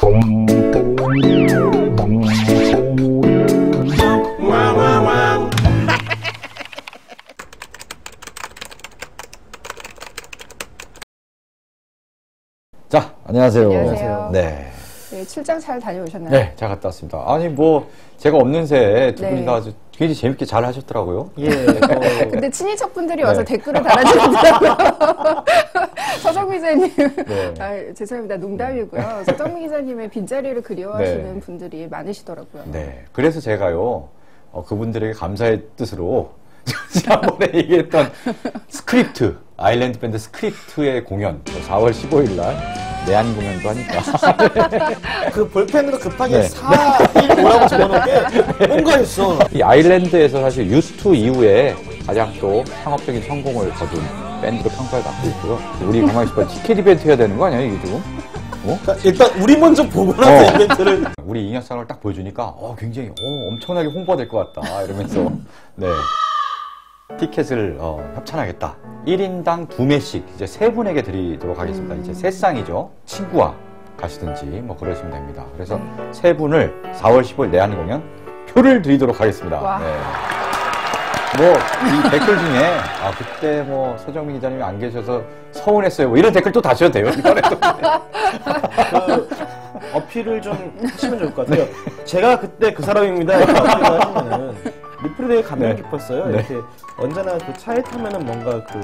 자, 안녕하세요. 안녕하세요. 네. 네, 출장 잘 다녀오셨나요? 네, 잘 갔다 왔습니다. 아니, 뭐, 제가 없는 새에 두 분이 다 아주 굉장히 재밌게 잘 하셨더라고요. 예. 근데 친인척분들이 와서 댓글을 달아주시더라고요. 서정민 기자님. 네. 아, 죄송합니다. 농담이고요. 서정민 기자님의 빈자리를 그리워하시는 분들이 많으시더라고요. 네. 그래서 제가요, 그분들에게 감사의 뜻으로 지난번에 얘기했던 스크립트, 아일랜드 밴드 스크립트의 공연, 4월 15일 날 내한 공연도 하니까. 그 볼펜으로 급하게 4, 1, 5라고 적어놓은 게 뭔가 있어. 이 아일랜드에서 사실 U2 이후에 가장 또 상업적인 성공을 거둔 밴드로 평가를 받고 있고요. 우리 가만히 있어봐. 티켓 이벤트 해야 되는 거 아니야, 이게 지금? 그러니까 일단 우리 먼저 보고 나서 이벤트를. 우리 잉여상을 딱 보여주니까 굉장히 엄청나게 홍보가 될 것 같다 이러면서 네. 티켓을 협찬하겠다. 1인당 2매씩 이제 3분에게 드리도록 하겠습니다. 이제 3쌍이죠. 친구와 가시든지 뭐 그러시면 됩니다. 그래서 3분을 4월 15일 내한 공연 표를 드리도록 하겠습니다. 네. 뭐 이 댓글 중에 그때 뭐 서정민 기자님이 안 계셔서 서운했어요. 뭐 이런 댓글 또 다셔도 돼요. 이번에도. 어필을 좀 하시면 좋을 것 같아요. 제가 그때 그 사람입니다. 이렇게 어필을 하시면은 리플이 되게 감명 깊었어요. 이렇게 언제나 그 차에 타면은 뭔가 그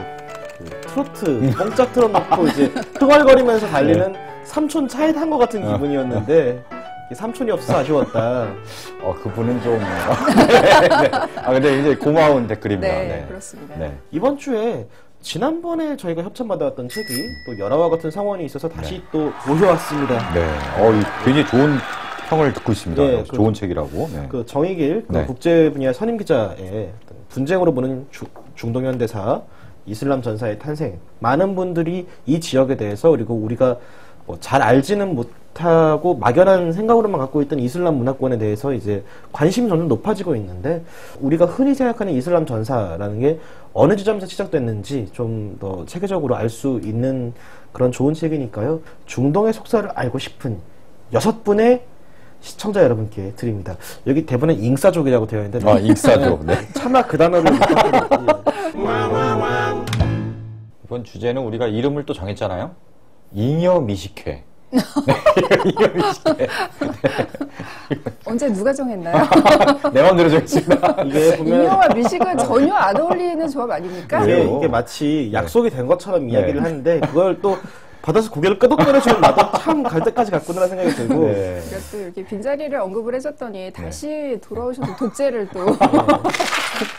트로트 뽕짝 틀어놓고 이제 흥얼거리면서 달리는 삼촌 차에 탄 것 같은 기분이었는데 삼촌이 없어서 아쉬웠다. 그분은 좀 네. 근데 이제 고마운 댓글입니다. 네, 그렇습니다. 네. 이번 주에 지난번에 저희가 협찬받아왔던 책이 또 열화와 같은 상황이 있어서 다시 또 모셔왔습니다. 네. 굉장히 좋은 평을 듣고 있습니다. 네, 좋은 책이라고. 네. 그 정의길 국제 분야 선임 기자의 분쟁으로 보는 중동현대사 이슬람 전사의 탄생. 많은 분들이 이 지역에 대해서 그리고 우리가 잘 알지는 못하고 막연한 생각으로만 갖고 있던 이슬람 문화권에 대해서 이제 관심이 점점 높아지고 있는데 우리가 흔히 생각하는 이슬람 전사라는 게 어느 지점에서 시작됐는지 좀 더 체계적으로 알 수 있는 그런 좋은 책이니까요. 중동의 속사를 알고 싶은 6분의 시청자 여러분께 드립니다. 여기 대본에 잉사족이라고 되어 있는데 잉사족. 네. 차마 그 단어를 이번 주제는 우리가 이름을 또 정했잖아요. 잉여미식회. 잉여미식회. 언제 누가 정했나요? 내 마음대로 정했습니다. 이게 보면 잉여와 미식은 전혀 안 어울리는 조합 아닙니까? 이게 마치 약속이 된 것처럼 이야기를 하는데 그걸 또 받아서 고개를 끄덕거려주면 나도 참 갈 때까지 갔구나 생각이 들고. 그러니까 또 이렇게 빈자리를 언급을 해줬더니 다시 돌아오셔서 독재를 또.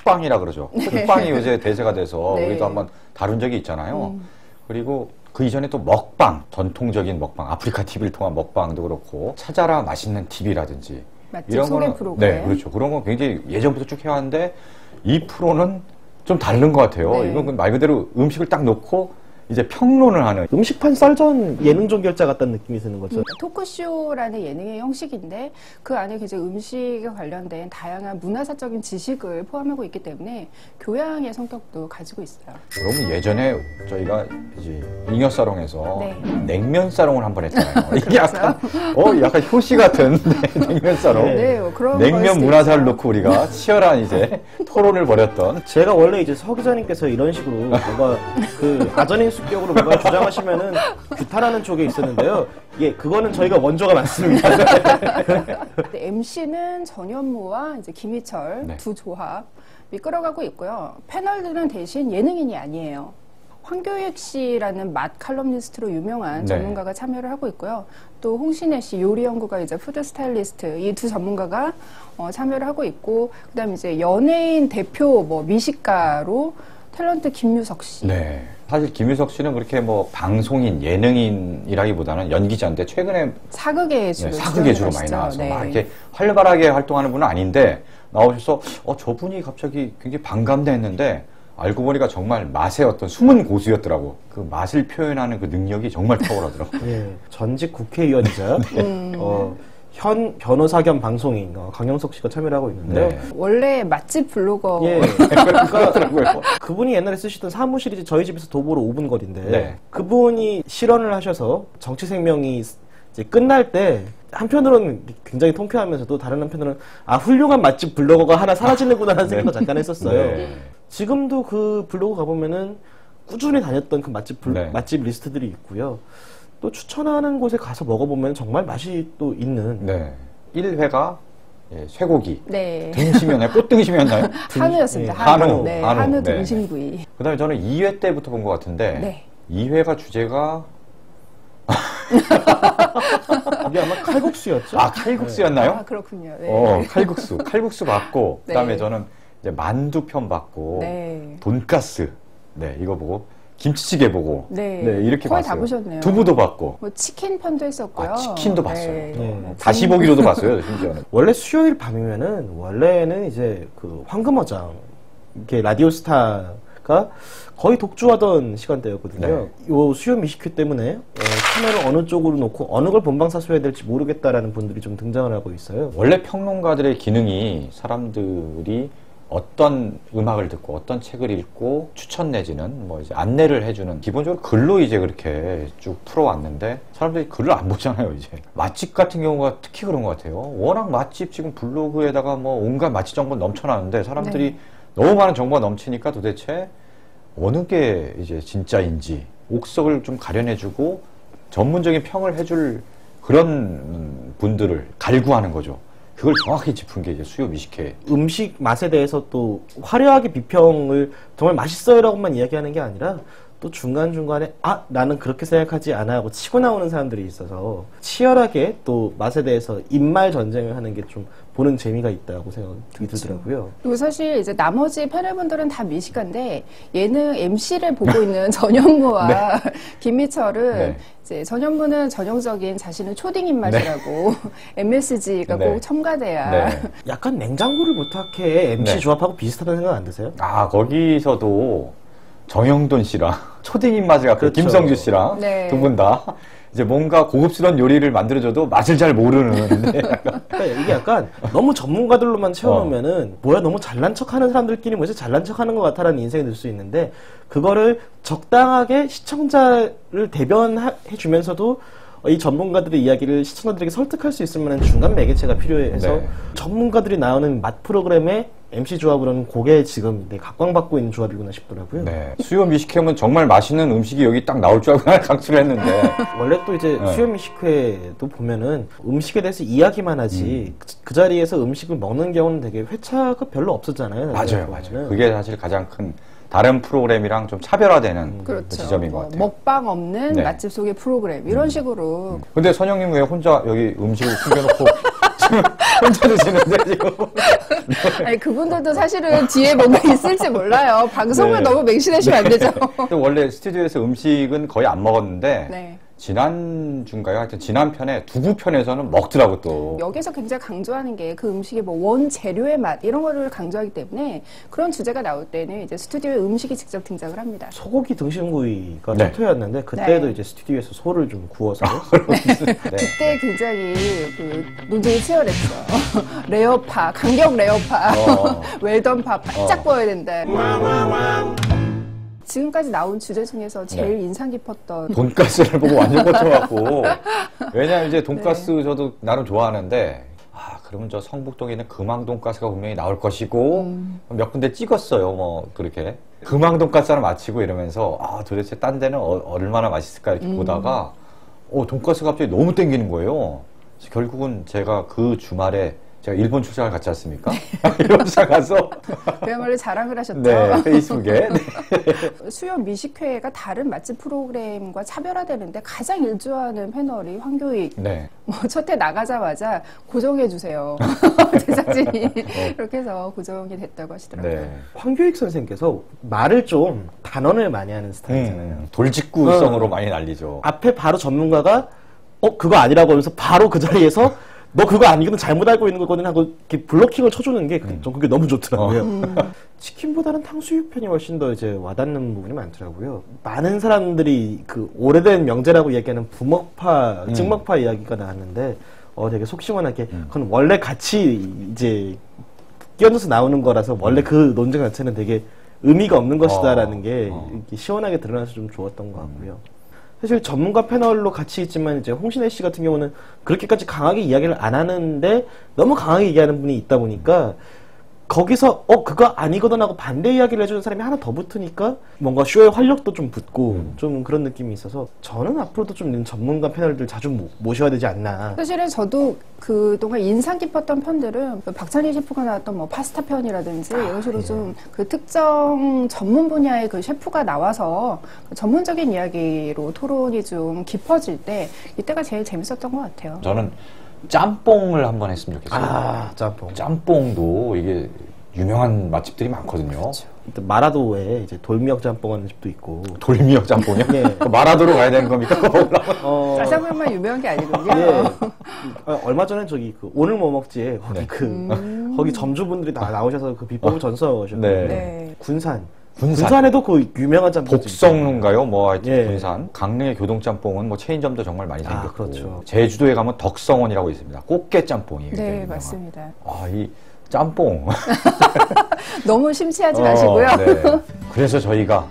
쿡방이라 그러죠. 쿡방이 요새 대세가 돼서 우리도 한번 다룬 적이 있잖아요. 그리고 그 이전에 또 먹방, 전통적인 먹방, 아프리카 TV를 통한 먹방도 그렇고 찾아라 맛있는 TV라든지 이런 소개 프로그램. 네, 그렇죠. 그런 건 굉장히 예전부터 쭉 해왔는데 이 프로는 좀 다른 것 같아요. 이건 말 그대로 음식을 딱 놓고 이제 평론을 하는 음식판 썰전 예능 종결자 같다는 느낌이 드는 거죠. 토크쇼라는 예능의 형식인데 그 안에 이제 음식에 관련된 다양한 문화사적인 지식을 포함하고 있기 때문에 교양의 성격도 가지고 있어요. 그러면 예전에 저희가 이제 잉여사롱에서 냉면 사롱을 한번 했잖아요. 이게 약간 약간 효시 같은 냉면 사롱. 그런 냉면 문화사를 놓고 우리가 치열한 이제 토론을 벌였던. 제가 원래 이제 서 기자님께서 이런 식으로 뭔가 그 아전인 습격으로 뭔가 주장하시면은 규탄하는 쪽에 있었는데요. 그거는 저희가 원조가 맞습니다. MC는 전현무와 이제 김희철 두 조합이 끌어가고 있고요. 패널들은 대신 예능인이 아니에요. 황교익 씨라는 맛 칼럼니스트로 유명한 전문가가 참여를 하고 있고요. 또 홍신혜 씨 요리 연구가 이제 푸드 스타일리스트 이 두 전문가가 참여를 하고 있고 그다음에 이제 연예인 대표 미식가로 탤런트 김유석 씨. 네. 사실 김유석 씨는 그렇게 방송인, 예능인이라기보다는 연기자인데 최근에 사극에 주로 많이 나와서 막 이렇게 활발하게 활동하는 분은 아닌데 나오셔서 저분이 갑자기 굉장히 반갑네 했는데 알고 보니까 정말 맛의 어떤 숨은 고수였더라고. 그 맛을 표현하는 그 능력이 정말 탁월하더라고. 전직 국회의원이자 현 변호사 겸 방송인 강영석 씨가 참여를 하고 있는데요. 원래 맛집 블로거. 그러니까 그분이 옛날에 쓰시던 사무실이 저희 집에서 도보로 5분 거리인데 그분이 실언을 하셔서 정치생명이 이제 끝날 때 한편으로는 굉장히 통쾌하면서도 다른 한편으로는 아 훌륭한 맛집 블로거가 하나 사라지는구나 하는 생각도 잠깐 했었어요. 네. 지금도 그 블로그 가보면은 꾸준히 다녔던 그 네. 맛집 리스트들이 있고요. 또 추천하는 곳에 가서 먹어보면 정말 맛이 또 있는. 네. 1회가 예, 쇠고기. 네. 등심이었나요? 꽃등심이었나요? 한우였습니다. 예, 한우. 한우. 네, 한우. 한우 네. 등심구이. 그 다음에 저는 2회 때부터 본 것 같은데, 네. 2회가 주제가, 이게 아마 칼국수였죠? 칼국수였나요? 아, 그렇군요. 네. 칼국수. 칼국수 봤고, 그 다음에 네. 저는 이제 만두 편 봤고, 네. 돈가스. 네, 이거 보고, 김치찌개 보고, 네. 이렇게 거의 봤어요. 다 보셨네요. 두부도 봤고, 뭐 치킨 편도 했었고요. 치킨도 봤어요. 네. 다시 보기로도 봤어요, 심지어는. 원래 수요일 밤이면은 원래는 이제 그 황금어장 이게 라디오스타가 거의 독주하던 시간대였거든요. 네. 요 수요 미식회 때문에 채널을 어느 쪽으로 놓고 어느 걸 본방사수해야 될지 모르겠다라는 분들이 좀 등장을 하고 있어요. 원래 평론가들의 기능이 사람들이 어떤 음악을 듣고 어떤 책을 읽고 추천 내지는 뭐 이제 안내를 해주는 기본적으로 글로 이제 그렇게 쭉 풀어왔는데 사람들이 글을 안 보잖아요 이제. 맛집 같은 경우가 특히 그런 것 같아요. 워낙 맛집 지금 블로그에다가 뭐 온갖 맛집 정보 넘쳐나는데 사람들이 네. 너무 많은 정보가 넘치니까 도대체 어느 게 이제 진짜인지 옥석을 좀 가려내주고 전문적인 평을 해줄 그런 분들을 갈구하는 거죠. 그걸 정확히 짚은 게 이제 수요 미식회. 음식 맛에 대해서 또 화려하게 비평을 정말 맛있어요라고만 이야기하는 게 아니라 또 중간중간에 아 나는 그렇게 생각하지 않아 하고 치고 나오는 사람들이 있어서 치열하게 또 맛에 대해서 입말 전쟁을 하는 게 좀 보는 재미가 있다고 생각이 들더라고요. 그리고 사실 이제 나머지 패널분들은 다 미식가인데 예능 MC를 보고 있는 전현무와 김미철은 네. 이제 전현무는 전형적인 자신은 초딩 입맛이라고 MSG가 네. 꼭 첨가돼야 네. 약간 냉장고를 부탁해 MC 네. 조합하고 비슷하다는 생각 안 드세요? 아, 거기서도 정영돈 씨랑 초딩 입맛을 갖고 그렇죠. 김성주 씨랑 네. 두 분 다 이제 뭔가 고급스러운 요리를 만들어줘도 맛을 잘 모르는. 네. 그러니까 이게 약간 너무 전문가들로만 채워놓으면은 뭐야 너무 잘난 척하는 사람들끼리 뭐지 잘난 척하는 것 같아라는 인생이 들 수 있는데 그거를 적당하게 시청자를 대변해주면서도 이 전문가들의 이야기를 시청자들에게 설득할 수 있을 만한 중간 매개체가 필요해서 네. 전문가들이 나오는 맛 프로그램의 MC 조합으로는 그게 지금 각광받고 있는 조합이구나 싶더라고요. 네. 수요 미식회면 정말 맛있는 음식이 여기 딱 나올 줄 알고 강추를 했는데. 원래 또 이제 네. 수요미식회도 보면은 음식에 대해서 이야기만 하지 그 자리에서 음식을 먹는 경우는 되게 회차가 별로 없었잖아요. 맞아요, 맞아요. 그게 사실 가장 큰 다른 프로그램이랑 좀 차별화되는 그 그렇죠. 지점인 것 같아요. 먹방 없는 네. 맛집 속의 프로그램 이런 식으로 근데 선영님 왜 혼자 여기 음식을 숨겨놓고 지금 혼자 드시는데 지금? 아니 그분들도 사실은 뒤에 뭔가 있을지 몰라요. 방송을 네. 너무 맹신하시면 안 되죠. 또 원래 스튜디오에서 음식은 거의 안 먹었는데 네. 지난주인가요? 하여튼 지난 편에 두부 편에서는 먹더라고 또. 여기서 굉장히 강조하는 게 그 음식의 뭐 원재료의 맛 이런 거를 강조하기 때문에 그런 주제가 나올 때는 이제 스튜디오에 음식이 직접 등장을 합니다. 소고기 등심구이가 네. 첫 회였는데 그때도 네. 이제 스튜디오에서 소를 좀 구워서 네. 그때 굉장히 그 논쟁이 치열했죠. 레어파, 강력 레어파, 웰던파 바짝 구워야 된다. 지금까지 나온 주제 중에서 제일 인상 깊었던 돈가스를 보고 완전 꽂혀갖고. 왜냐면 이제 돈가스 저도 나름 좋아하는데, 아, 그러면 저 성북동에 있는 금왕 돈가스가 분명히 나올 것이고, 몇 군데 찍었어요, 뭐, 그렇게. 금왕 돈가스 하나 마치고 이러면서, 아, 도대체 딴 데는 얼마나 맛있을까 이렇게 보다가, 돈가스가 갑자기 너무 땡기는 거예요. 그래서 결국은 제가 그 주말에 제가 일본 출장을 갔지 않습니까? 일본 출장 가서. 그야말로 자랑을 하셨죠. 네, 페이스북에. 네. 수요 미식회가 다른 맛집 프로그램과 차별화되는데 가장 일조하는 패널이 황교익. 네. 뭐 첫 회 나가자마자 고정해 주세요. 제작진이 이렇게 해서 고정이 됐다고 하시더라고요. 네. 황교익 선생님께서 말을 좀 단언을 많이 하는 스타일이잖아요. 돌직구성으로 많이 날리죠. 앞에 바로 전문가가 그거 아니라고 하면서 바로 그 자리에서 너 그거 아니거든 잘못 알고 있는 거거든 하고 이렇게 블로킹을 쳐주는 게 전 그게 너무 좋더라고요. 치킨보다는 탕수육 편이 훨씬 더 이제 와닿는 부분이 많더라고요. 많은 사람들이 그 오래된 명제라고 얘기하는 부먹파, 찍먹파 이야기가 나왔는데 되게 속 시원하게 그건 원래 같이 이제 끼얹어서 나오는 거라서 원래 그 논쟁 자체는 되게 의미가 없는 것이다라는 게 이렇게 시원하게 드러나서 좀 좋았던 것 같고요. 사실 전문가 패널로 같이 있지만 이제 홍신혜 씨 같은 경우는 그렇게까지 강하게 이야기를 안 하는데 너무 강하게 얘기하는 분이 있다 보니까 거기서 그거 아니거든 하고 반대 이야기를 해주는 사람이 하나 더 붙으니까 뭔가 쇼의 활력도 좀 붙고 좀 그런 느낌이 있어서 저는 앞으로도 좀 이런 전문가 패널들 자주 모셔야 되지 않나. 사실은 저도 그동안 인상 깊었던 편들은 박찬희 셰프가 나왔던 뭐 파스타 편이라든지 이런 식으로 좀 그 특정 전문 분야의 그 셰프가 나와서 그 전문적인 이야기로 토론이 좀 깊어질 때 이때가 제일 재밌었던 것 같아요. 저는 짬뽕을 한번 했으면 좋겠어요. 아, 짬뽕. 짬뽕도 이게 유명한 맛집들이 많거든요. 그렇죠. 일단 마라도에 이제 돌미역 짬뽕 하는 집도 있고. 돌미역 짬뽕이요? 예. 마라도로 가야 되는 겁니까? 짜장면만 유명한 게 아니군요. 예. 얼마 전에 저기 그 오늘 뭐 먹지에 거기 네. 거기 점주분들이 다 나오셔서 그 비법을 전수하셨는데 네. 네. 군산에도 그 유명한 짬뽕 복성루인가요? 뭐 하여튼 예. 군산. 강릉의 교동짬뽕은 뭐 체인점도 정말 많이 생겼고. 그렇죠. 제주도에 가면 덕성원이라고 있습니다. 꽃게짬뽕이. 네, 맞습니다. 이 짬뽕. 너무 심취하지 마시고요. 네. 그래서 저희가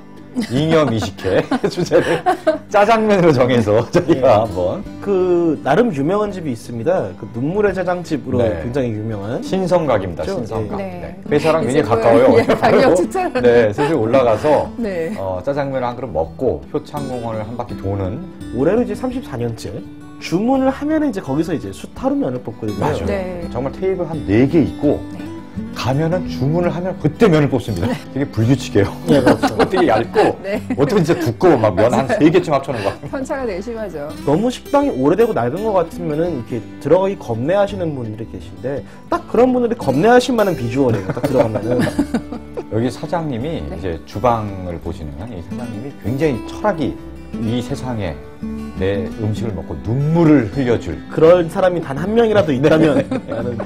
잉여 미식회 주제를 짜장면으로 정해서 저희가 한번 그 나름 유명한 집이 있습니다. 그 눈물의 짜장집으로 네. 굉장히 유명한 신성각입니다. 그렇죠? 신성각. 네. 네. 회사랑 굉장히 이 집은, 가까워요. 예, 방역 추천. 네, 슬슬 올라가서 네. 짜장면을 한 그릇 먹고 효창공원을 한 바퀴 도는. 올해로 이제 34년째 주문을 하면은 이제 거기서 이제 숯하루면을 뽑거든요. 맞아요. 네. 정말 테이블 한 4개 있고 가면은 주문을 하면 그때 면을 뽑습니다. 되게 불규칙해요. 네, 그렇죠. 되게 얇고 네. 어떻게 진짜 두꺼워 막 면 한 3개쯤 합쳐놓은 거 같아요. 편차가 되게 심하죠. 너무 식당이 오래되고 낡은 것 같으면은 이렇게 들어가기 겁내하시는 분들이 계신데 딱 그런 분들이 겁내하실 만한 비주얼이에요. 딱 들어가면은 여기 사장님이 이제 주방을 보시는 이 사장님이 굉장히 철학이 이 세상에 내 음식을 먹고 눈물을 흘려줄 그런 사람이 단 한 명이라도 있다면 나는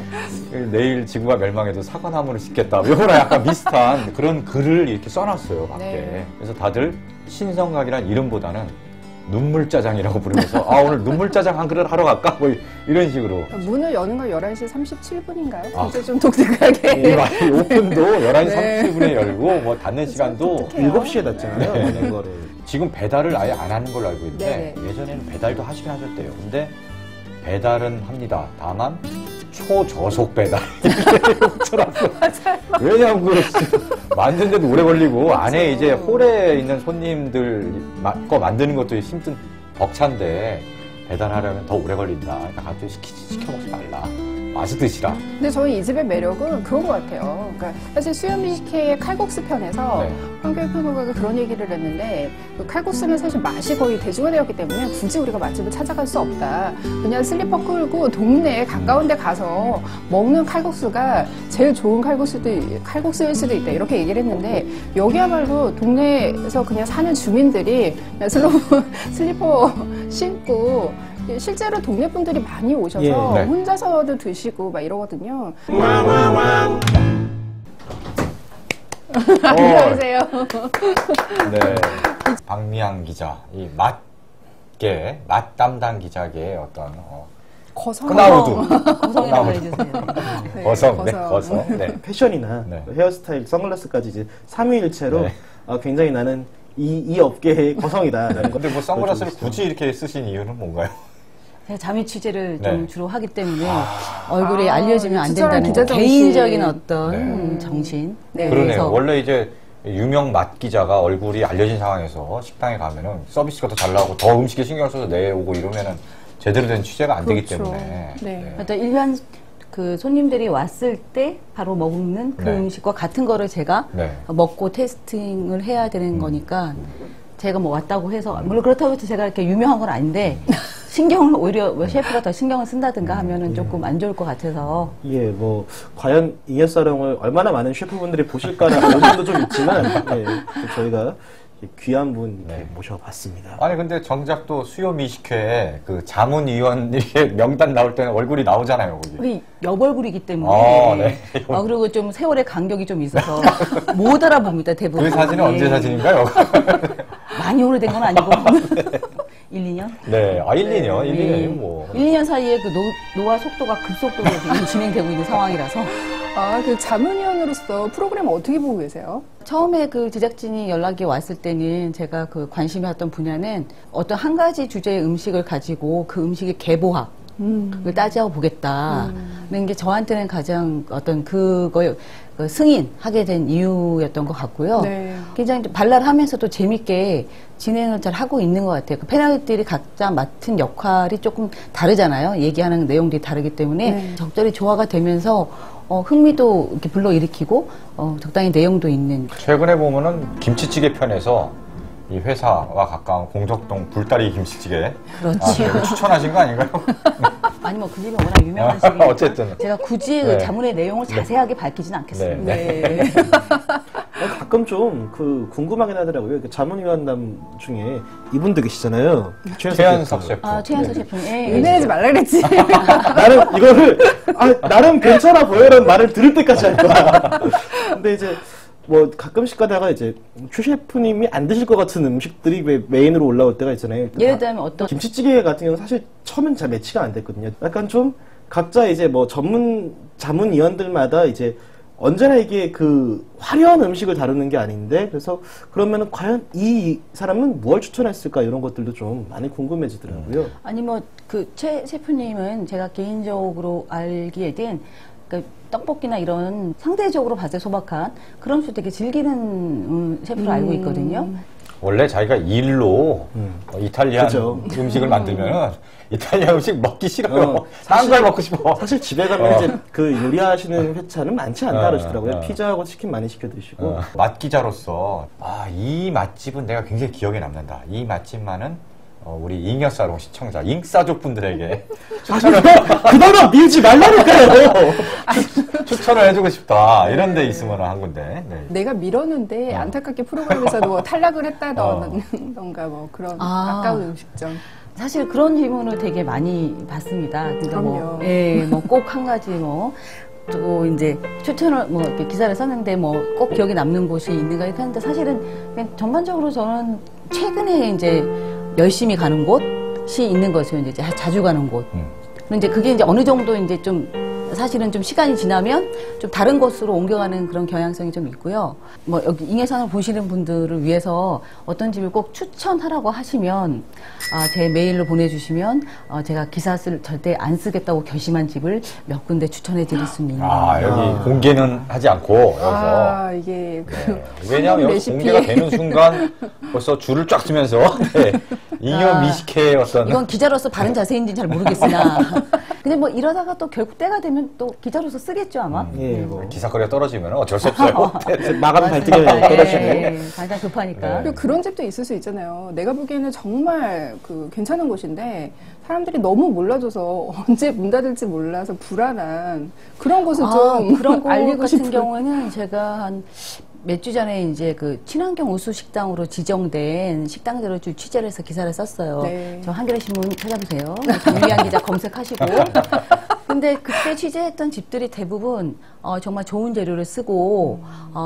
내일 지구가 멸망해도 사과나무를 심겠다 이거랑 약간 비슷한 그런 글을 이렇게 써놨어요 밖에. 네. 그래서 다들 신성각이란 이름보다는 눈물짜장이라고 부르면서 오늘 눈물짜장 한 그릇 하러 갈까? 뭐 이런 식으로. 문을 여는 건 11시 37분인가요? 아. 진짜 좀 독특하게. 이 오픈도 11시 네. 37분에 열고 뭐 닫는 시간도 독특해요. 7시에 닫잖아요. 네. 먹는 거를. 지금 배달을 아예 안 하는 걸로 알고 있는데 네네. 예전에는 배달도 하시긴 하셨대요. 근데 배달은 합니다. 다만 초저속 배달. 왜냐하면 만드는 데도 오래 걸리고 안에 이제 홀에 있는 손님들 거 만드는 것도 힘든 벅찬데 배달하려면 더 오래 걸린다. 그러니까 갑자기 시켜 먹지 말라. 마저 드시라. 근데 저희 이 집의 매력은 그런 것 같아요. 그러니까 사실 수염미식회의 칼국수 편에서 네. 황교익 평론가가 그런 얘기를 했는데 그 칼국수는 사실 맛이 거의 대중화되었기 때문에 굳이 우리가 맛집을 찾아갈 수 없다. 그냥 슬리퍼 끌고 동네에 가까운 데 가서 먹는 칼국수가 제일 좋은 칼국수일 수도 있다. 이렇게 얘기를 했는데 여기야말로 동네에서 그냥 사는 주민들이 그냥 슬리퍼 신고 실제로 동네 분들이 많이 오셔서 예, 네. 혼자서도 드시고 막 이러거든요. 안녕하세요. 네. 박미양 기자, 이 맛 담당 기자계의 어떤 거성. 크나우드. 거성이라고 해주세요. 네, 거성. 네, 거성. 네. 패션이나 네. 헤어스타일, 선글라스까지 이제 삼위일체로 네. 굉장히 나는 이 업계의 거성이다. 근데 뭐 선글라스를 굳이 이렇게 쓰신 이유는 뭔가요? 제가 자미 취재를 네. 좀 주로 하기 때문에 얼굴이 알려지면 안 추천한 된다는 기자 정신. 개인적인 어떤 네. 정신. 네. 그러네요. 그래서 원래 이제 유명 맛 기자가 얼굴이 알려진 상황에서 식당에 가면은 서비스가 더 잘 나오고 더 음식에 신경을 써서 내오고 이러면은 제대로 된 취재가 안 되기 그렇죠. 때문에. 네. 어떤 일반 그 손님들이 왔을 때 바로 먹는 그 네. 음식과 같은 거를 제가 네. 먹고 테스팅을 해야 되는 거니까 제가 뭐 왔다고 해서 물론 그렇다고 해서 제가 이렇게 유명한 건 아닌데 신경을 오히려 셰프가 더 신경을 쓴다든가 하면은 조금 안 좋을 것 같아서 예, 뭐 과연 잉여사령을 얼마나 많은 셰프분들이 보실까라는 의문도 좀 있지만 예, 또 저희가 귀한 분 이렇게 네. 모셔봤습니다. 아니 근데 정작 또 수요 미식회에 그 자문위원 이렇게 명단 나올 때는 얼굴이 나오잖아요, 거기. 우리 옆얼굴이기 때문에 네. 그리고 좀 세월의 간격이 좀 있어서 못 알아봅니다 대부분. 그 사진은 예. 언제 사진인가요? 많이 오래된 건 아니고 1, 2년? 네, 1, 2년, 1, 네. 2년이면 뭐. 1, 2년 사이에 그 노화 속도가 급속도로 지금 진행되고 있는 상황이라서 그 자문위원으로서 프로그램 어떻게 보고 계세요? 처음에 그 제작진이 연락이 왔을 때는 제가 그 관심이 왔던 분야는 어떤 한 가지 주제의 음식을 가지고 그 음식의 개보학 을 따져 보겠다. 는 게 저한테는 가장 어떤 그거에 그 승인하게 된 이유였던 것 같고요. 네. 굉장히 발랄하면서도 재밌게 진행을 잘 하고 있는 것 같아요. 그 패널들이 각자 맡은 역할이 조금 다르잖아요. 얘기하는 내용들이 다르기 때문에 네. 적절히 조화가 되면서 흥미도 이렇게 불러일으키고 적당히 내용도 있는. 최근에 보면은 김치찌개 편에서 이 회사와 가까운 공덕동 불다리 김치찌개 그렇죠. 이거 추천하신 거 아닌가요? 아니 뭐 그 집이 워낙 유명한 집이니까 어쨌든. 제가 굳이 네. 그 자문의 내용을 자세하게 밝히지는 않겠습니다. 네. 가끔 좀 그 궁금하긴 하더라고요. 그 자문위원단 중에 이분도 계시잖아요. 최현석 셰프. 아, 최현석 셰프님. 예. 의뢰하지 말라 그랬지. 나름 이거를 나름 괜찮아 보여라는 말을 들을 때까지 할 거야. 근데 이제 뭐 가끔씩 가다가 이제 최 셰프님이 안 드실 것 같은 음식들이 왜 메인으로 올라올 때가 있잖아요. 예를 들면 어떤 김치찌개 같은 경우는 사실 처음엔 잘 매치가 안 됐거든요. 약간 좀 각자 이제 뭐 전문 자문위원들마다 이제 언제나 이게 그 화려한 음식을 다루는 게 아닌데 그래서 그러면은 과연 이 사람은 뭘 추천했을까 이런 것들도 좀 많이 궁금해지더라고요. 아니 뭐 그 최 셰프님은 제가 개인적으로 알기에는 그러니까 떡볶이나 이런 상대적으로 봤을 때 소박한 그런 술 되게 즐기는 셰프로 알고 있거든요. 원래 자기가 일로 이탈리안 그죠. 음식을 만들면 이탈리안 음식 먹기 싫어요. 다른 걸 먹고 싶어. 사실 집에 가면 이제 그 요리하시는 회차는 많지 않다 그러시더라고요. 어. 피자하고 치킨 많이 시켜 드시고. 맛 기자로서 이 맛집은 내가 굉장히 기억에 남는다. 이 맛집만은 우리 잉여사롱 시청자, 잉사족 분들에게 그 단어 밀지 말라니까요. 추천을 해주고 싶다. 이런 데 있으면 한 군데. 네. 내가 밀었는데 안타깝게 프로그램에서도 뭐 탈락을 했다던가 뭐 그런 아까운 음식점. 사실 그런 질문을 되게 많이 받습니다. 그러니까 그럼요. 뭐 꼭 한 가지 또 이제 추천을 뭐 이렇게 기사를 썼는데 뭐 꼭 기억에 남는 곳이 있는가 이렇게 하는데 사실은 그냥 전반적으로 저는 최근에 이제 열심히 가는 곳이 있는 것이요. 이제 자주 가는 곳. 그런데 그게 이제 어느 정도 이제 좀 사실은 좀 시간이 지나면 좀 다른 곳으로 옮겨가는 그런 경향성이 좀 있고요. 뭐 여기 잉여상을 보시는 분들을 위해서 어떤 집을 꼭 추천하라고 하시면 제 메일로 보내주시면 제가 기사를 절대 안 쓰겠다고 결심한 집을 몇 군데 추천해 드릴 수는 있는 여기 공개는 하지 않고 여기서. 이게 네. 왜냐하면 여기 레시피에. 공개가 되는 순간 벌써 줄을 쫙 쓰면서 잉여 미식회 어떤 이건 기자로서 바른 자세인지는 잘 모르겠으나 근데 뭐 이러다가 또 결국 때가 되면 또 기자로서 쓰겠죠 아마. 예, 뭐. 기사거리가 떨어지면 어쩔 수 없어요. 마감 발등에 떨어지고. 가장 급하니까. 그리고 그런 집도 있을 수 있잖아요. 내가 보기에는 정말 그 괜찮은 곳인데 사람들이 너무 몰라줘서 언제 문 닫을지 몰라서 불안한 그런 곳을 좀 그런 곳 알리고 같은 싶은. 경우에는 제가 한 몇 주 전에 이제 그 친환경 우수 식당으로 지정된 식당들을 좀 취재를 해서 기사를 썼어요. 네. 저 한겨레 신문 찾아보세요. 정미양 기자 검색하시고. 근데 그때 취재했던 집들이 대부분 정말 좋은 재료를 쓰고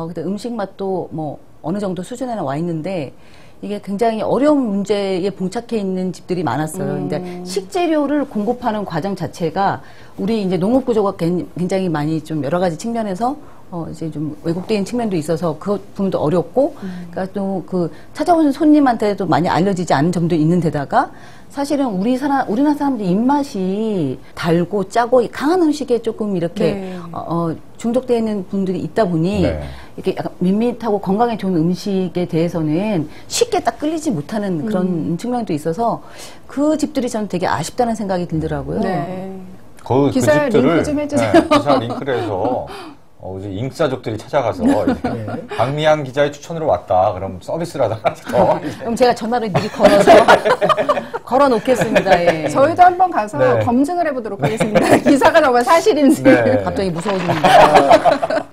그때 음식 맛도 뭐 어느 정도 수준에는 와 있는데 이게 굉장히 어려운 문제에 봉착해 있는 집들이 많았어요. 근데 식재료를 공급하는 과정 자체가 우리 이제 농업 구조가 굉장히 많이 좀 여러 가지 측면에서 이제 좀 왜곡된 측면도 있어서 그 부분도 어렵고, 그러니까 또 그 찾아오는 손님한테도 많이 알려지지 않은 점도 있는 데다가 사실은 우리나라 사람들이 입맛이 달고 짜고 강한 음식에 조금 이렇게 네. 중독되어 있는 분들이 있다 보니 네. 이렇게 약간 밋밋하고 건강에 좋은 음식에 대해서는 쉽게 딱 끌리지 못하는 그런 측면도 있어서 그 집들이 저는 되게 아쉽다는 생각이 들더라고요. 네. 그 기사 집들을 링크 좀 해주세요. 기사 링크를 해서 이제 잉사족들이 찾아가서 이제 박미양 기자의 추천으로 왔다. 그럼 서비스를 하다가 더 그럼 제가 전화를 미리 걸어서 걸어 놓겠습니다. 예. 저희도 한번 가서 네. 검증을 해보도록 하겠습니다. 기사가 정말 사실인지. 네. 갑자기 무서워집니다.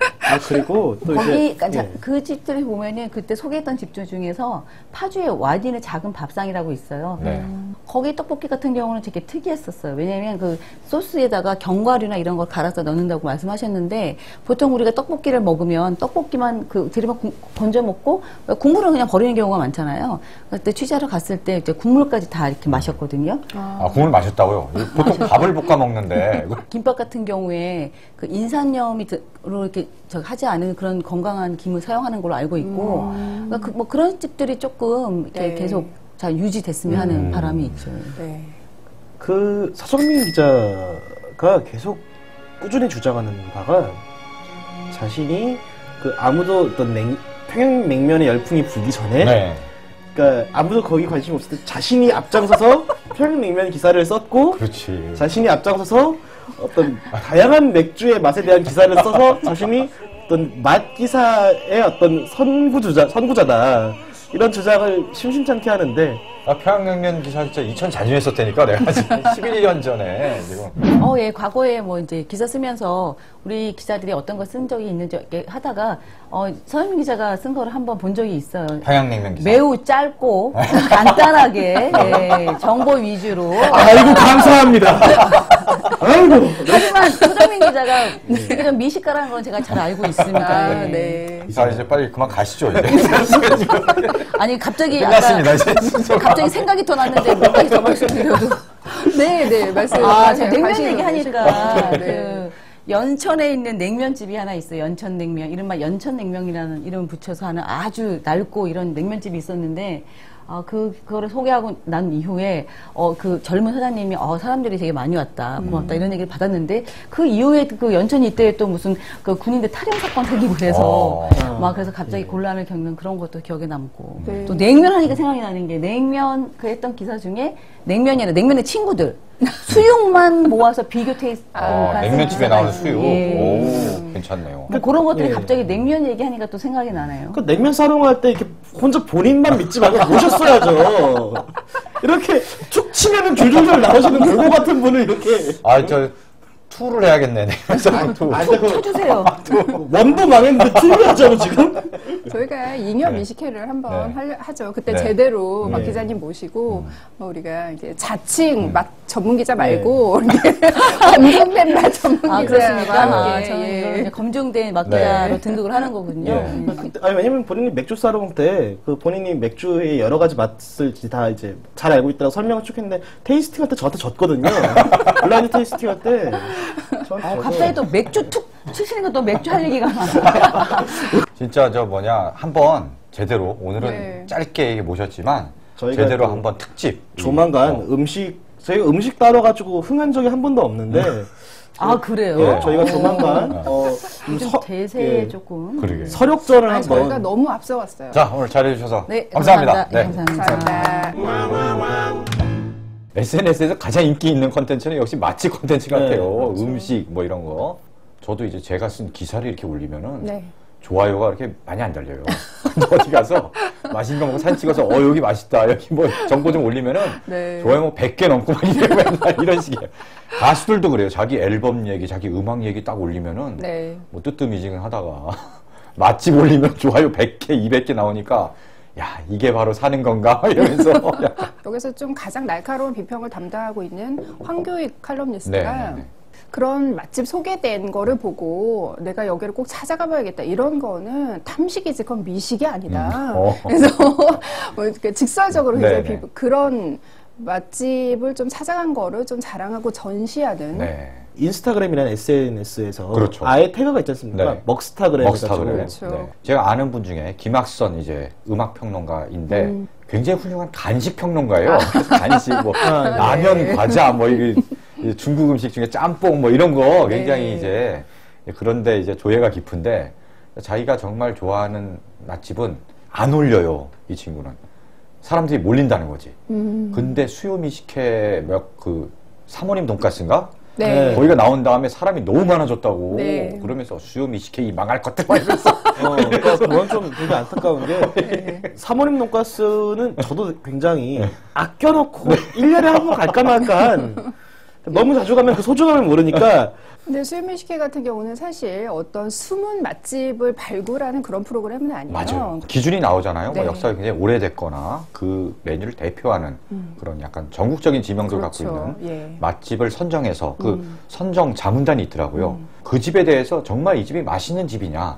그리고 또 거기 이제 그 집들을 보면은 그때 소개했던 집들 중에서 파주에 와디는 작은 밥상이라고 있어요. 네. 거기 떡볶이 같은 경우는 되게 특이했었어요. 왜냐면 그 소스에다가 견과류나 이런 걸 갈아서 넣는다고 말씀하셨는데 보통 우리가 떡볶이를 먹으면 떡볶이만 그 들이만 건져 먹고 국물은 그냥 버리는 경우가 많잖아요. 그때 취재를 갔을 때 이제 국물까지 다 이렇게 마셨거든요. 국물 마셨다고요? 보통 밥을 볶아 먹는데 김밥 같은 경우에 그 인산염이 이렇게 하지 않은 그런 건강한 김을 사용하는 걸로 알고 있고, 그러니까 뭐 그런 집들이 조금 이렇게 네. 계속 잘 유지됐으면 하는 바람이 있죠. 네. 그 서정민 기자가 계속 꾸준히 주장하는 바가 자신이 그 아무도 어떤 평양냉면의 열풍이 불기 전에 네. 그러니까 아무도 거기 관심 없을 때 자신이 앞장서서 평양냉면 기사를 썼고 그렇지. 자신이 앞장서서 어떤 다양한 맥주의 맛에 대한 기사를 써서 자신이 어떤 맛 기사의 어떤 선구자다 이런 주장을 심심찮게 하는데 평양냉면 기사 진짜 2000 자주 했었다니까 내가 지금 11년 전에 지금. 예, 과거에 뭐 이제 기사 쓰면서 우리 기자들이 어떤 거 쓴 적이 있는지 이렇게 하다가, 서현민 기자가 쓴 거를 한번 본 적이 있어요. 평양냉면 기사. 매우 짧고, 간단하게, 예, 정보 위주로. 아이고 감사합니다. 아이고 하지만 서정민 기자가 되게 좀 미식가라는 건 제가 잘 알고 있습니다. 예. 네. 기사 이제 빨리 그만 가시죠 이제. 아니, 갑자기 끝났습니다 이제. 갑자기 생각이 더 났는데 몇 가지 더 말씀드려도. 네, 말씀. 제가 냉면 다시 얘기하니까 네. 그 연천에 있는 냉면집이 하나 있어요. 연천냉면. 이른바 연천냉면이라는 이름 붙여서 하는 아주 낡고 이런 냉면집이 있었는데, 그거를 소개하고 난 이후에, 그 젊은 사장님이, 사람들이 되게 많이 왔다. 고맙다. 이런 얘기를 받았는데, 그 이후에 그 연천 이때에 또 무슨 그 군인들 탈영 사건 생기고 그래서, 막 그래서 갑자기 곤란을 겪는 그런 것도 기억에 남고. 네. 또 냉면 하니까 생각이 나는 게 냉면, 그 했던 기사 중에 냉면이 아니라 냉면의 친구들. 수육만 모아서 비교 테이스트. 냉면집에 나오는 수육. 예. 오, 괜찮네요. 뭐 그런 것들이 예. 갑자기 냉면 얘기하니까 또 생각이 나네요. 그 냉면 사롱할 때 이렇게 혼자 본인만 믿지 말고 모셨어야죠. 이렇게 툭 치면은 줄줄줄 나오시는 돌고 같은 분을 이렇게 저 투를 해야겠네. 냉면 투. 쳐주세요. 원도 망했는데 투를 하자고 지금? 저희가 잉여 네. 미식회를 한번 네. 하죠. 그때 네. 제대로 박 네. 기자님 모시고 우리가 이제 자칭 맛 전문 기자 말고 검증된 맛 전문 기자와 그렇습니까? 함께 저는 예. 이걸 이제 검증된 막기자로 네. 등극을 하는 거군요. 예. 아니 왜냐면 본인이 맥주 사롱 때 그 본인이 맥주의 여러 가지 맛을 다 이제 잘 알고 있다고 설명을 쭉 했는데 테이스팅 할 때 저한테 졌거든요. 블라인드 테이스팅 할 때. 갑자기 또 맥주 툭 치시는 것도 맥주 할 얘기가 많아요. 진짜 한번 제대로 오늘은 네. 짧게 모셨지만 저희가 제대로 또 한번 특집 조만간 저희가 음식 따로 가지고 흥한 적이 한 번도 없는데 그래요? 예, 저희가 조만간 요즘 대세에 예, 조금. 그러게. 서력전을 아니, 저희가 한번 너무 앞서갔어요. 자 오늘 잘해주셔서 네, 감사합니다. 감사합니다. 네, 감사합니다. SNS에서 가장 인기 있는 컨텐츠는 역시 맛집 컨텐츠 같아요. 네, 그렇죠. 음식 뭐 이런 거. 저도 이제 제가 쓴 기사를 이렇게 올리면은 네. 좋아요가 그렇게 많이 안 달려요. 근데 어디 가서 맛있는 거 먹고 사진 찍어서 여기 맛있다 여기 뭐 정보 좀 올리면은 네. 좋아요 뭐 100개 넘고 막 이런 식이에요. 가수들도 그래요. 자기 앨범 얘기, 자기 음악 얘기 딱 올리면은 네. 뭐 뜨뜨미징을 하다가 맛집 올리면 좋아요 100개, 200개 나오니까 야 이게 바로 사는 건가 이러면서 여기서 좀 가장 날카로운 비평을 담당하고 있는 황교익 칼럼니스트가 네, 네, 네. 그런 맛집 소개된 거를 보고 내가 여기를 꼭 찾아가 봐야겠다 이런 거는 탐식이지 그건 미식이 아니다. 그래서 뭐 이렇게 직설적으로 네, 이제 네. 그런 맛집을 좀 찾아간 거를 좀 자랑하고 전시하는 네. 인스타그램이라는 SNS에서 그렇죠. 아예 태그가 있지 않습니까? 네. 먹스타그램 먹스타그램. 그렇죠. 네. 제가 아는 분 중에 김학선 이제 음악 평론가인데 굉장히 훌륭한 간식 평론가예요. 그래서 간식 뭐 라면, 과자 뭐 이게 중국 음식 중에 짬뽕 뭐 이런 거 굉장히 네. 이제 그런데 이제 조예가 깊은데 자기가 정말 좋아하는 맛집은 안 올려요. 이 친구는 사람들이 몰린다는 거지. 근데 수요미식회 그 사모님 돈가스인가? 네. 거기가 나온 다음에 사람이 너무 많아졌다고 네. 그러면서 수요미식회 이 망할 것들 막 이러면서 그러니까 그건 좀 되게 안타까운 게 사모님 돈가스는 저도 굉장히 아껴놓고 1년에 한 번 갈까 말까 한 너무 자주 가면 그 소중함을 모르니까 근데 수요미식회 같은 경우는 사실 어떤 숨은 맛집을 발굴하는 그런 프로그램은 아니에요. 맞아요. 기준이 나오잖아요. 네. 뭐 역사가 굉장히 오래됐거나 그 메뉴를 대표하는 그런 약간 전국적인 지명도를 그렇죠. 갖고 있는 예. 맛집을 선정해서 그 선정 자문단이 있더라고요. 그 집에 대해서 정말 이 집이 맛있는 집이냐,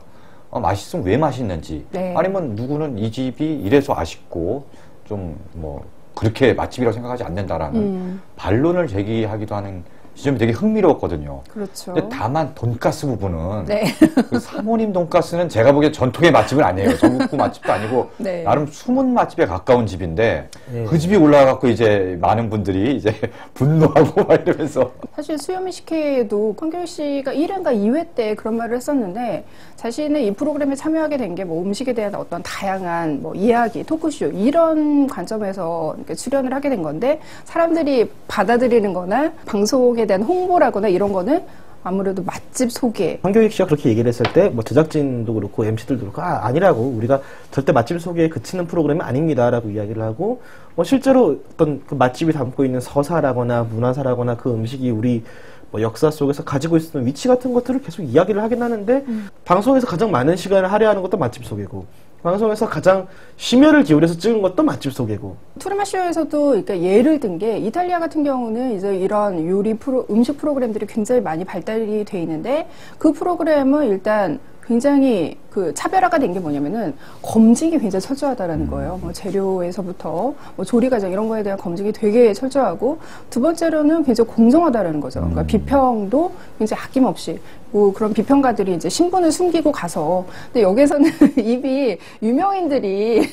맛있으면 왜 맛있는지, 네. 아니면 누구는 이 집이 이래서 아쉽고 좀 뭐 그렇게 맛집이라고 생각하지 않는다라는 반론을 제기하기도 하는 지점이 되게 흥미로웠거든요. 그렇죠. 근데 다만 돈가스 부분은 네. 그 사모님 돈가스는 제가 보기엔 전통의 맛집은 아니에요. 전국구 맛집도 아니고 네. 나름 숨은 맛집에 가까운 집인데 네. 그 집이 올라가갖고 이제 많은 분들이 이제 분노하고 막 이러면서 사실 수요미 식회에도 황교익 씨가 1회인가 2회 때 그런 말을 했었는데 자신은 이 프로그램에 참여하게 된 게 뭐 음식에 대한 어떤 다양한 뭐 이야기, 토크쇼 이런 관점에서 이렇게 출연을 하게 된 건데 사람들이 받아들이는 거나 방송에 대한 홍보라거나 이런 거는 아무래도 맛집 소개. 황교익 씨가 그렇게 얘기를 했을 때, 뭐, 제작진도 그렇고, MC들도 그렇고, 아니라고. 우리가 절대 맛집 소개에 그치는 프로그램은 아닙니다. 라고 이야기를 하고, 뭐, 실제로 어떤 그 맛집이 담고 있는 서사라거나 문화사라거나 그 음식이 우리 뭐 역사 속에서 가지고 있었던 위치 같은 것들을 계속 이야기를 하긴 하는데, 방송에서 가장 많은 시간을 할애하는 것도 맛집 소개고, 방송에서 가장 심혈을 기울여서 찍은 것도 맛집 소개고. 투르마쇼에서도 그러니까 예를 든 게 이탈리아 같은 경우는 이제 이런 요리 음식 프로그램들이 굉장히 많이 발달이 돼 있는데 그 프로그램은 일단 굉장히 그 차별화가 된 게 뭐냐면은 검증이 굉장히 철저하다라는 거예요. 뭐 재료에서부터 뭐 조리 과정 이런 거에 대한 검증이 되게 철저하고 두 번째로는 굉장히 공정하다라는 거죠. 그러니까 비평도 굉장히 아낌없이 뭐 그런 비평가들이 이제 신분을 숨기고 가서 근데 여기서는 이미 유명인들이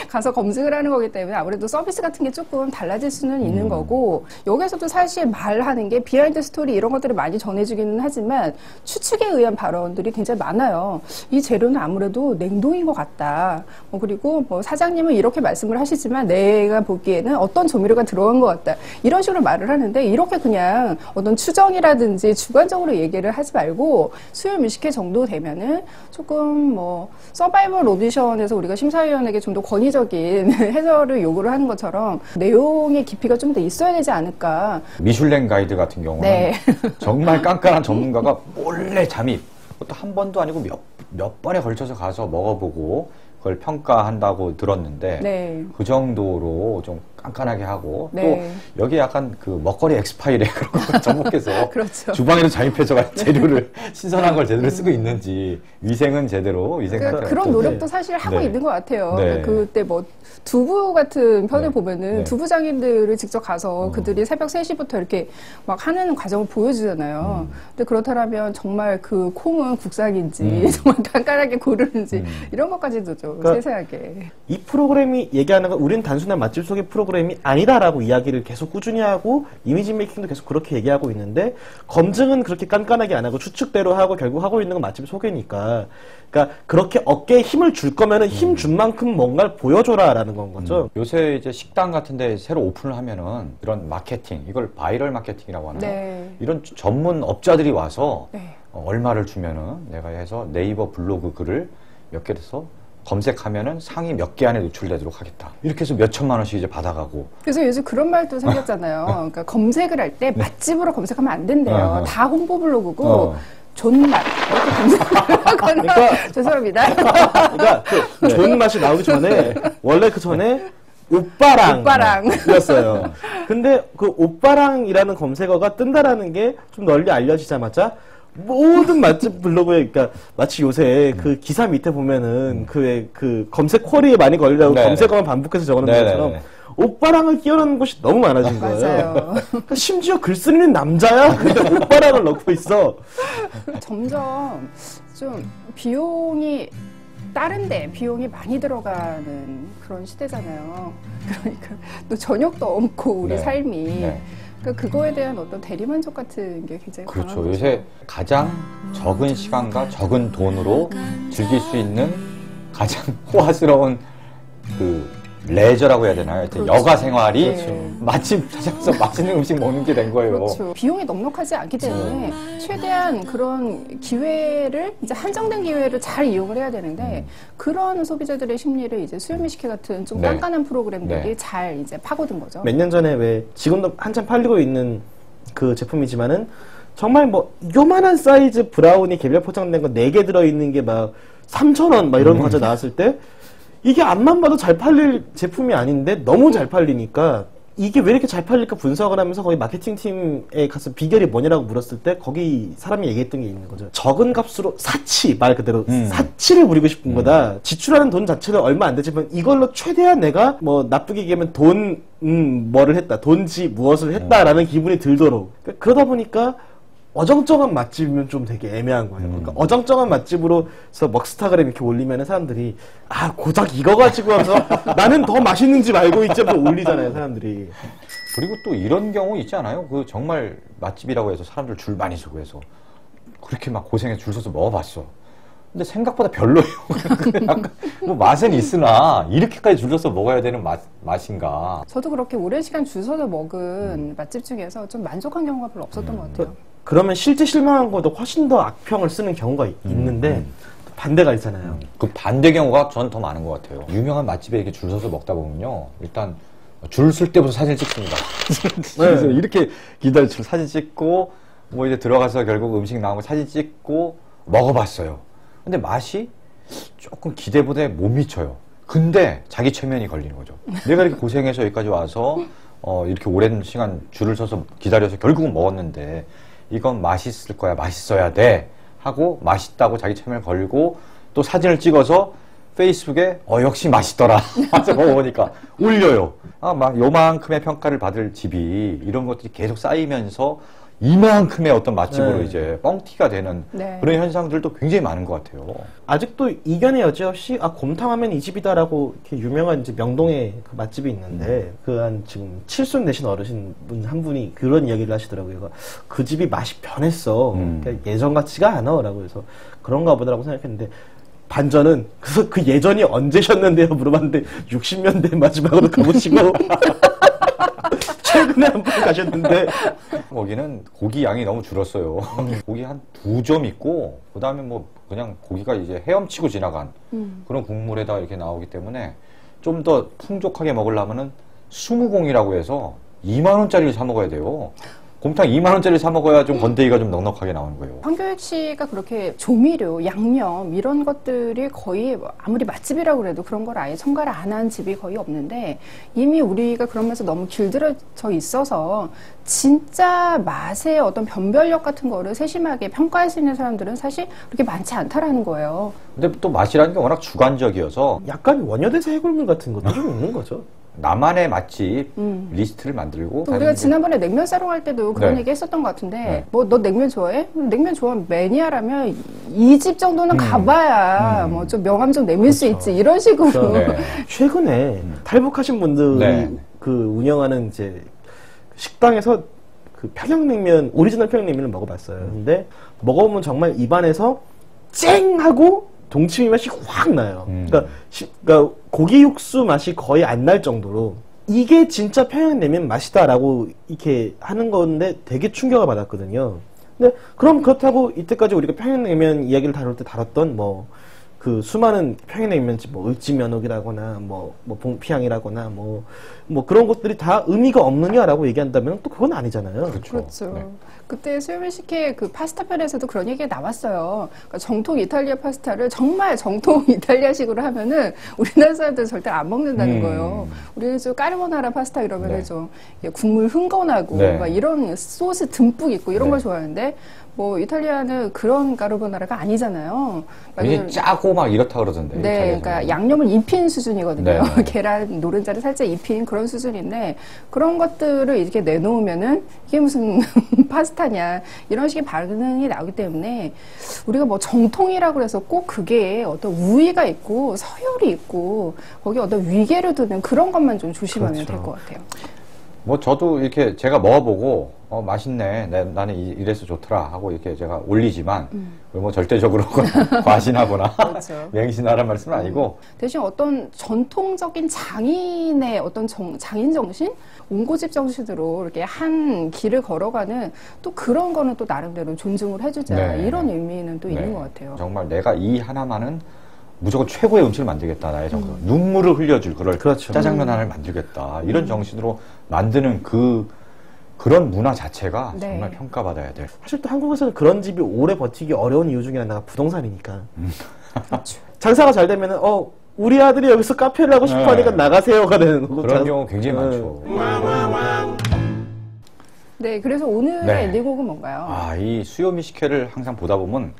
가서 검증을 하는 거기 때문에 아무래도 서비스 같은 게 조금 달라질 수는 있는 거고 여기서도 사실 말하는 게 비하인드 스토리 이런 것들을 많이 전해주기는 하지만 추측에 의한 발언들이 굉장히 많아요. 이 재료는 아무래도 냉동인 것 같다. 그리고 뭐 사장님은 이렇게 말씀을 하시지만 내가 보기에는 어떤 조미료가 들어간 것 같다. 이런 식으로 말을 하는데 이렇게 그냥 어떤 추정이라든지 주관적으로 얘기를 하지 말고 수요일 뮤직회 정도 되면은 조금 뭐 서바이벌 오디션에서 우리가 심사위원에게 좀 더 권위적인 해설을 요구를 하는 것처럼 내용의 깊이가 좀 더 있어야 되지 않을까. 미슐랭 가이드 같은 경우는 네. 정말 깐깐한 전문가가 몰래 잠입 또 한 번도 아니고 몇 번에 걸쳐서 가서 먹어보고 그걸 평가한다고 들었는데 네. 그 정도로 좀 깐깐하게 하고 네. 또 여기 약간 그 먹거리 엑스파일에 그런 거 접목해서 그렇죠. 주방에도 잠입해서 재료를 신선한 걸 제대로 쓰고 있는지 위생은 제대로 그런 노력도 사실 하고 네. 있는 것 같아요. 네. 그러니까 그때 뭐 두부 같은 편에 네. 보면은 네. 두부장인들을 직접 가서 그들이 새벽 3시부터 이렇게 막 하는 과정을 보여주잖아요. 근데 그렇다면 정말 그 콩은 국산인지 정말 깐깐하게 고르는지 이런 것까지도 좀 그러니까 세세하게. 이 프로그램이 얘기하는 건 우린 단순한 맛집 소개 프로그램이 아니다라고 이야기를 계속 꾸준히 하고 이미지 메이킹도 계속 그렇게 얘기하고 있는데 검증은 그렇게 깐깐하게 안 하고 추측대로 하고 결국 하고 있는 건 맛집 소개니까 그러니까 그렇게 어깨에 힘을 줄 거면은 힘 준 만큼 뭔가를 보여줘라라는 건 거죠. 요새 이제 식당 같은데 새로 오픈을 하면은 이런 마케팅 이걸 바이럴 마케팅이라고 하나요? 네. 이런 전문 업자들이 와서 네. 얼마를 주면은 내가 해서 네이버 블로그 글을 몇 개 해서 검색하면은 상위 몇 개 안에 노출되도록 하겠다. 이렇게 해서 몇 천만 원씩 이제 받아가고. 그래서 요즘 그런 말도 생겼잖아요. 그러니까 검색을 할 때 맛집으로 검색하면 안 된대요. 다 홍보 블로그고 존맛 이렇게 검색을 하거나 그러니까 죄송합니다. 그러니까 그 좋은 맛이 나오기 전에 원래 그 전에 오빠랑이었어요. 근데 그 오빠랑이라는 검색어가 뜬다라는 게 좀 널리 알려지자마자 모든 맛집 블로그에 그러니까 마치 요새 그 기사 밑에 보면은 그 검색 쿼리에 많이 걸리라고 네네. 검색어만 반복해서 적어놓는 네네네. 것처럼 오빠랑을 끼워넣는 곳이 너무 많아진 거예요. 맞아요. 그러니까 심지어 글 쓰는 남자야? 근데 오빠랑을 넣고 있어. 점점 좀 비용이 다른데 비용이 많이 들어가는 그런 시대잖아요. 그러니까 또 저녁도 없고 우리 네. 삶이 네. 그러니까 그거에 대한 어떤 대리만족 같은 게 굉장히 그렇죠. 강한 거죠. 요새 가장 적은 시간과 적은 돈으로 즐길 수 있는 가장 호화스러운 그 레저라고 해야 되나요? 하여튼 그렇죠. 여가 생활이 네. 마침 찾아서 맛있는 음식 먹는 게 된 거예요. 그렇죠. 비용이 넉넉하지 않기 때문에 최대한 그런 기회를 이제 한정된 기회를 잘 이용을 해야 되는데 그런 소비자들의 심리를 이제 수요미식회 같은 좀 네. 깐깐한 프로그램들이 네. 잘 이제 파고든 거죠. 몇 년 전에 왜 지금도 한참 팔리고 있는 그 제품이지만은 정말 뭐 요만한 사이즈 브라우니 개별 포장된 거 4개 들어있는 게 막 3,000원 막 이런 거 가져 나왔을 때 이게 앞만 봐도 잘 팔릴 제품이 아닌데 너무 잘 팔리니까 이게 왜 이렇게 잘 팔릴까 분석을 하면서 거기 마케팅 팀에 가서 비결이 뭐냐라고 물었을 때 거기 사람이 얘기했던 게 있는 거죠. 적은 값으로 사치, 말 그대로 사치를 부리고 싶은 거다. 지출하는 돈 자체는 얼마 안 되지만 이걸로 최대한 내가 뭐 나쁘게 얘기하면 뭐를 했다, 돈지 무엇을 했다라는 기분이 들도록. 그러다 보니까 어정쩡한 맛집이면 좀 되게 애매한 거예요. 그러니까 어정쩡한 맛집으로서 먹스타그램 이렇게 올리면 사람들이 고작 이거 가지고 와서 나는 더 맛있는 집 알고 있지 하면서 올리잖아요, 사람들이. 그리고 또 이런 경우 있지 않아요? 그 정말 맛집이라고 해서 사람들 줄 많이 서고 해서 그렇게 막 고생해서 줄 서서 먹어봤어. 근데 생각보다 별로예요. 약간 뭐 맛은 있으나 이렇게까지 줄 서서 먹어야 되는 맛인가? 저도 그렇게 오랜 시간 줄 서서 먹은 맛집 중에서 좀 만족한 경우가 별로 없었던 것 같아요. 그러면 실제 실망한 것보다 훨씬 더 악평을 쓰는 경우가 있는데 반대가 있잖아요. 그 반대 경우가 전 더 많은 것 같아요. 유명한 맛집에 이렇게 줄 서서 먹다 보면요, 일단 줄 쓸 때부터 사진 찍습니다. 그래서 이렇게 기다려서 사진 찍고 뭐 이제 들어가서 결국 음식 나오고 사진 찍고 먹어봤어요. 근데 맛이 조금 기대보다 못 미쳐요. 근데 자기 최면이 걸리는 거죠. 내가 이렇게 고생해서 여기까지 와서 이렇게 오랜 시간 줄을 서서 기다려서 결국은 먹었는데 이건 맛있을 거야, 맛있어야 돼 하고 맛있다고 자기 체면을 걸고 또 사진을 찍어서 페이스북에 역시 맛있더라 하면서 먹어보니까 올려요. 막 요만큼의 평가를 받을 집이 이런 것들이 계속 쌓이면서 이만큼의 어떤 맛집으로 이제 뻥튀가 되는 그런 현상들도 굉장히 많은 것 같아요. 아직도 이견의 여지 없이 곰탕하면 이 집이다라고 이렇게 유명한 이제 명동에 그 맛집이 있는데 그 한 지금 칠순 되신 어르신 분 한 분이 그런 이야기를 하시더라고요. 그 집이 맛이 변했어. 그러니까 예전 같지가 않아라고 해서 그런가 보다라고 생각했는데 반전은 그래서 그 예전이 언제셨는데요 물어봤는데 60년대 마지막으로 가보시고 최근에 한 번 가셨는데 거기는 고기 양이 너무 줄었어요. 고기 한 2점 있고 그 다음에 뭐 그냥 고기가 이제 헤엄치고 지나간 그런 국물에다 이렇게 나오기 때문에 좀 더 풍족하게 먹으려면은 20공이라고 해서 2만 원짜리를 사 먹어야 돼요. 곰탕 2만 원짜리 사 먹어야 좀 건더기가 좀 넉넉하게 나오는 거예요. 황교익 씨가 그렇게 조미료, 양념 이런 것들이 거의 아무리 맛집이라고 그래도 그런 걸 아예 첨가를 안 한 집이 거의 없는데 이미 우리가 그러면서 너무 길들여져 있어서 진짜 맛의 어떤 변별력 같은 거를 세심하게 평가할 수 있는 사람들은 사실 그렇게 많지 않다라는 거예요. 근데 또 맛이라는 게 워낙 주관적이어서 약간 원효대사 해골물 같은 것도 좀 있는 거죠. 나만의 맛집 리스트를 만들고 우리가 지난번에 냉면 싸러 갈 때도 그런 얘기 했었던 것 같은데 뭐 너 냉면 좋아해? 냉면 좋아하면 매니아라면 이 집 정도는 가봐야 뭐 좀 명함 좀 내밀 수 있지 이런 식으로 최근에 탈북하신 분들이 그 운영하는 이제 식당에서 그 평양냉면 오리지널 평양냉면을 먹어봤어요. 근데 먹어보면 정말 입안에서 쨍 하고 동치미 맛이 확 나요. 그러니까 고기 육수 맛이 거의 안 날 정도로 이게 진짜 평양냉면 맛이다라고 이렇게 하는 건데 되게 충격을 받았거든요. 근데 그럼 그렇다고 이때까지 우리가 평양냉면 이야기를 다룰 때 다뤘던 뭐 그 수많은 평양냉면집 뭐 을지면옥이라거나 뭐 봉피향이라거나 뭐 그런 것들이 다 의미가 없느냐라고 얘기한다면 또 그건 아니잖아요. 그렇죠. 그때 수요일식회 그 파스타 편에서도 그런 얘기가 나왔어요. 그러니까 정통 이탈리아 파스타를 정말 정통 이탈리아식으로 하면은 우리나라 사람들은 절대 안 먹는다는 거예요. 우리는 좀 까르보나라 파스타 이러면은 좀 국물 흥건하고 막 이런 소스 듬뿍 있고 이런 걸 좋아하는데 뭐 이탈리아는 그런 까르보나라가 아니잖아요. 굉장히 짜고 막 이렇다 그러던데. 네, 그러니까 양념을 입힌 수준이거든요. 계란 노른자를 살짝 입힌 그런 수준인데 그런 것들을 이렇게 내놓으면은 이게 무슨 파스타냐 이런 식의 반응이 나오기 때문에 우리가 뭐 정통이라고 해서 꼭 그게 어떤 우위가 있고 서열이 있고 거기 어떤 위계를 두는 그런 것만 좀 조심하면 될 것 같아요. 뭐 저도 이렇게 제가 먹어보고 맛있네, 나는 이래서 좋더라 하고 이렇게 제가 올리지만 뭐 절대적으로 과신하거나 맹신하라는 말씀은 아니고 대신 어떤 전통적인 장인의 어떤 장인 정신, 옹고집 정신으로 이렇게 한 길을 걸어가는 또 그런 거는 또 나름대로 존중을 해주자 이런 의미는 또 있는 것 같아요. 정말 내가 이 하나만은 무조건 최고의 음식을 만들겠다. 나의 정신. 눈물을 흘려줄 그럴 짜장면 하나를 만들겠다. 이런 정신으로 만드는 그런 문화 자체가 정말 평가받아야 돼. 사실 또 한국에서는 그런 집이 오래 버티기 어려운 이유 중에 하나가 부동산이니까. 장사가 잘 되면은 우리 아들이 여기서 카페를 하고 싶어 하니까 나가세요가 되는 거고. 그런 경우 굉장히 많죠. 네, 그래서 오늘의 네. 엔딩곡은 뭔가요? 아, 이 수요미 식회를 항상 보다 보면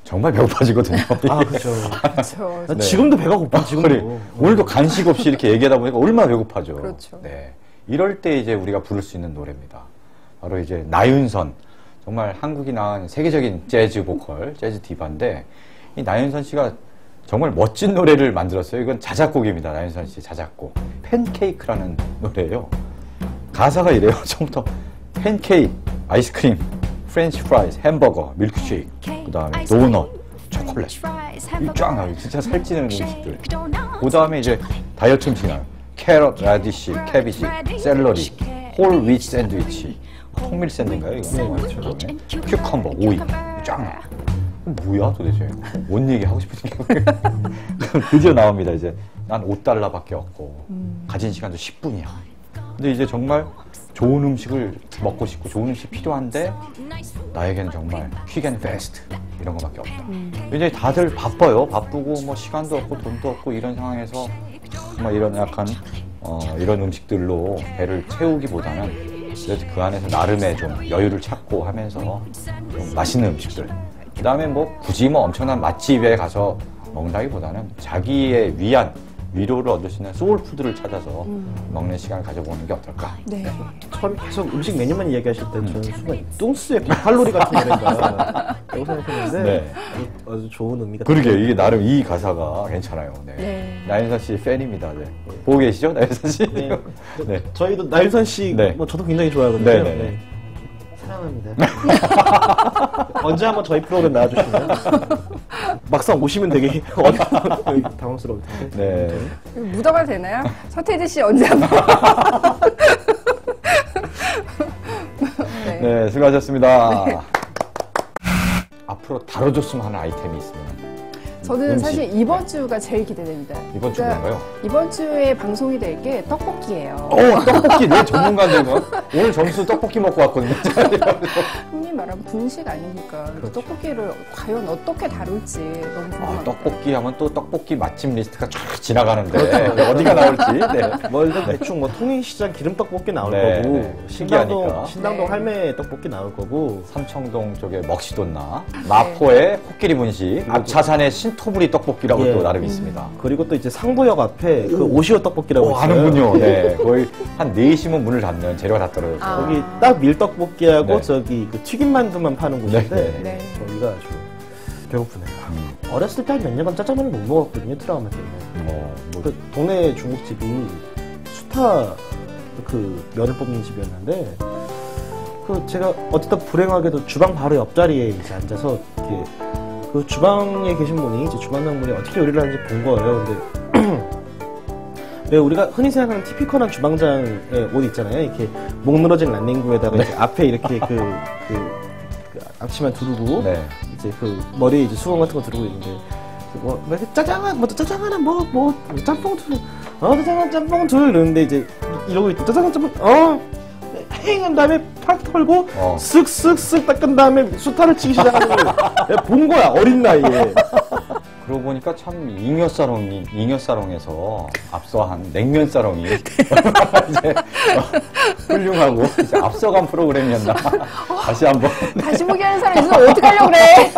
정말 배고파지거든요. 아, 그렇죠. 그렇죠. 나 지금도 배가 고파, 지금도. 오늘도 간식 없이 이렇게 얘기하다 보니까 얼마나 배고파져. 그렇죠. 네. 이럴 때 이제 우리가 부를 수 있는 노래입니다. 바로 이제 나윤선. 정말 한국이 낳은 세계적인 재즈 보컬, 재즈 디바인데, 이 나윤선 씨가 정말 멋진 노래를 만들었어요. 이건 자작곡입니다. 나윤선 씨 자작곡. 팬케이크라는 노래예요. 가사가 이래요. 처음부터 팬케이크, 아이스크림, 프렌치 프라이즈, 햄버거, 밀크쉐이크, 그 다음에 도넛, 초콜릿. 이 쫙 나와요. 진짜 살찌는 음식들. 그 다음에 이제 다이어트 음식 나와요. 캐럿, 라디시, 캐비지, 샐러리, 홀 위트 샌드위치. 통밀 샌드인가요? 이거? 네, 큐컴버, 오이. 쫙 나와요. 뭐야 도대체? 뭔 얘기 하고 싶으신 게 드디어 나옵니다. 이제 난 $5밖에 없고 가진 시간도 10분이야. 근데 이제 정말 좋은 음식을 먹고 싶고 좋은 음식 필요한데 나에게는 정말 퀵 앤 패스트 이런 거밖에 없다. 이제 다들 바빠요. 바쁘고 뭐 시간도 없고 돈도 없고 이런 상황에서 정말 이런 약간 이런 음식들로 배를 채우기보다는 그래도 그 안에서 나름의 좀 여유를 찾고 하면서 좀 맛있는 음식들. 그 다음에 뭐 굳이 뭐 엄청난 맛집에 가서 먹는다기보다는 자기의 위로를 얻을 수 있는 소울푸드를 찾아서 먹는 시간을 가져보는 게 어떨까. 네. 처음에 계속 음식 메뉴만 이야기하실 때 저는 순간 뚱스의 100칼로리 같은 노래인가 라고 생각했는데 네. 아주 좋은 의미가 그러게 이게 나름 이 가사가 괜찮아요. 네. 네. 나윤선 씨 팬입니다. 네. 보고 계시죠, 나윤선 씨? 네. 네. 저희도 나윤선 씨 네. 뭐 저도 굉장히 좋아하거든요. 네, 네, 네. 사랑합니다. 언제 한번 저희 프로그램 나와주시면 막상 오시면 되게 당황스러울 텐데. 네. 묻어가 되나요? 서태지 씨 언제 한번? 네. 네, 수고하셨습니다. 앞으로 다뤄줬으면 하는 아이템이 있으면. 저는 음식. 사실 이번 주가 제일 기대됩니다. 이번 주 뭔가요? 이번 주에 방송이 될 게 떡볶이예요. 떡볶이 내 전문가인데 뭐. 오늘 점수 떡볶이 먹고 왔거든요. 흔히 말하는 분식 아닙니까? 그래서 떡볶이를 과연 어떻게 다룰지 너무 궁금합니다. 떡볶이 하면 또 떡볶이 맛집 리스트가 쫙 지나가는데 어디가 나올지. 네. 멀든 대충 뭐 통인시장 기름떡볶이 나올 네, 거고 네. 신기하니까. 신당동 네. 할매 떡볶이 나올 거고 삼청동 쪽에 먹시돈나, 마포의 코끼리 분식, 앞차산의 신토부리 떡볶이라고 예. 또 나름 있습니다. 그리고 또 이제 상부역 앞에 그 오시오 떡볶이라고 있어요. 아는군요. 네. 거의 한 4시면 문을 닫는 재료가 다 떨어졌어요. 아. 거기 딱 밀떡볶이하고 네. 저기 그 튀김만두만 파는 곳인데 네, 네. 저희가 아주 배고프네요. 어렸을 때 한 몇 년간 짜장면을 못 먹었거든요. 트라우마 때문에. 뭐, 그 동네 중국집이 수타 그 면을 뽑는 집이었는데 그 제가 어쨌든 불행하게도 주방 바로 옆자리에 이제 앉아서 이렇게 그 주방에 계신 분이 이제 주방장분이 어떻게 요리를 하는지 본 거예요. 근데 왜 우리가 흔히 생각하는 티피컬한 주방장의 옷 있잖아요. 이렇게 목 늘어진 란닝구에다가 이제 앞에 이렇게 그 앞치마 두르고 네. 이제 그 머리에 이제 수건 같은 거 두르고 있는데 뭐 짜장 하나 뭐 짬뽕 둘 짜장 짬뽕 둘 이러는데 이제 이러고 있다 짜장 짬뽕 행한 다음에 팍 털고 쓱쓱쓱 닦은 다음에 수타를 치기 시작하는 걸 내가 본 거야 어린 나이에. 그러고 보니까 참 잉여사롱에서 앞서한 냉면사롱이 이제 훌륭하고 이제 앞서간 프로그램이었나. 다시 한번. 다시 보기 하는 사람 있으면 어떡하려고 그래.